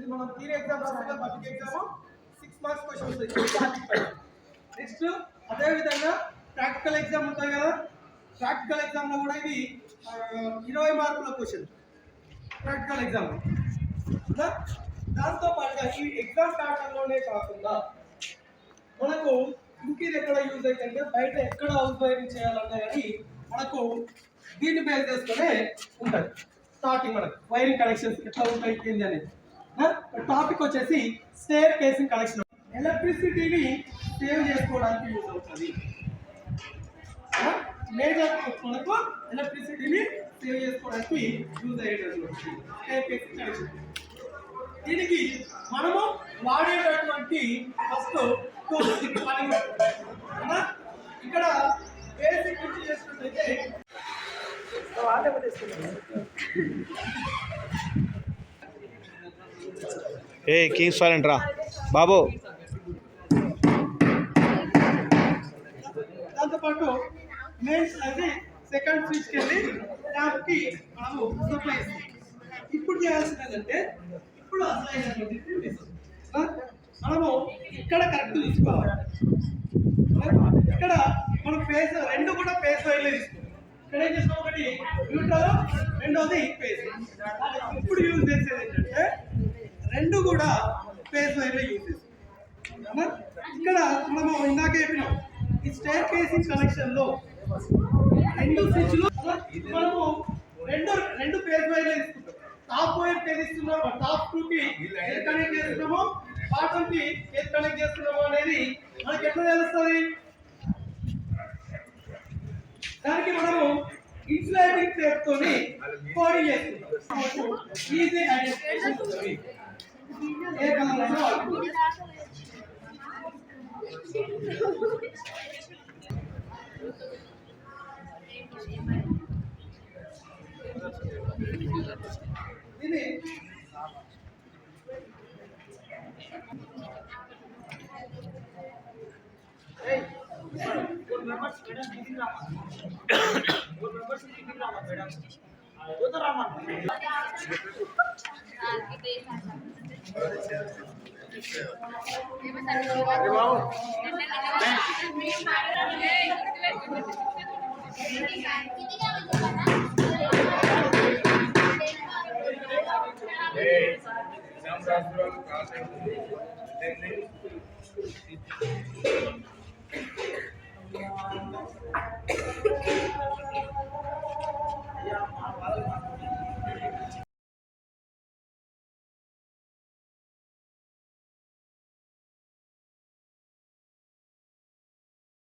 ఇది మనం theory exam రాస్తాం పబ్లిక్ ఎగ్జామ్ 6 మార్క్స్ క్వశ్చన్స్ వస్తాయి. నెక్స్ట్ అదే విధంగా ప్రాక్టికల్ ఎగ్జామ్ ఉంటాయి కదా, ప్రాక్టికల్ ఎగ్జామ్ లో కూడా ఇది 20 మార్కుల క్వశ్చన్ ప్రాక్టికల్ ఎగ్జామ్. దాంతో పాటుగా ఈ ఎగ్జామ్ ప్యాటర్న్లోనే కాకుండా మనకు ఇంకేది ఎక్కడ యూజ్ అవుతుందంటే బయట ఎక్కడ హౌస్ వైరింగ్ చేయాలన్నా కానీ మనకు దీన్ని బేస్ చేసుకునే ఉంటుంది. స్టార్టింగ్ మనకు వైరింగ్ కనెక్షన్స్ ఎట్లా ఉంటాయి ఏంటి అనేది. టాపిక్ వచ్చేసి స్టేర్ కేసింగ్ కనెక్షన్. ఎలక్ట్రిసిటీని సేవ్ చేసుకోవడానికి యూజ్ అవుతుంది. మేజర్ మనకు ఎలక్ట్రిసిటీని సేవ్ చేసుకోవడానికి యూజ్ అయ్యేటటువంటి స్టేర్ కేసింగ్ కనెక్షన్. దీనికి మనము వాడేటటువంటి ఫస్ట్ ఇక్కడ బేసిక్ నుంచి చేసుకుంటే కింగ్స్ ఫారెంట్ రా బాబు. దాంతోపాటు మెయిన్స్ అది సెకండ్ స్విచ్కి వెళ్ళి ట్యాప్కి మనము సప్లై ఇస్తాం. ఇప్పుడు చేయాల్సిందంటే ఇప్పుడు అసలు మనము ఇక్కడ కరెక్ట్ తీసుకోవాలి. ఇక్కడ మనం ఫేస్ రెండు కూడా ఫేస్ వైర్లే తీసుకుంటాం. ఇక్కడ ఏం చేస్తాం, ఒకటి న్యూట్రల్, రెండోది ఫేస్. ఇప్పుడు యూజ్ చేసేది ఏంటంటే రెండు కూడా ఫేస్ వైర్లే యూజ్ చేస్తాం. ఇక్కడ మనము ఇందాక చెప్పినాం ఈ స్టేర్ కేసింగ్ కనెక్షన్ లో రెండు స్విచ్లు మనము రెండు ఫేస్ వైర్లే తీసుకుంటాం. టాప్ వైర్ ఇస్తున్నాము, టాప్ 2 కి కనెక్ట్ చేస్తున్నాము, బాటమ్ కి కనెక్ట్ చేస్తున్నాము అనేది మనకి ఎట్లా తెలుస్తుంది. దానికి మనము ఇన్సులేటింగ్ టేప్ తోని కోడింగ్ చేస్తున్నాం. ఈజీ ఐడెంటిఫికేషన్ ఉంటుంది. ఏ కలర్ ఇది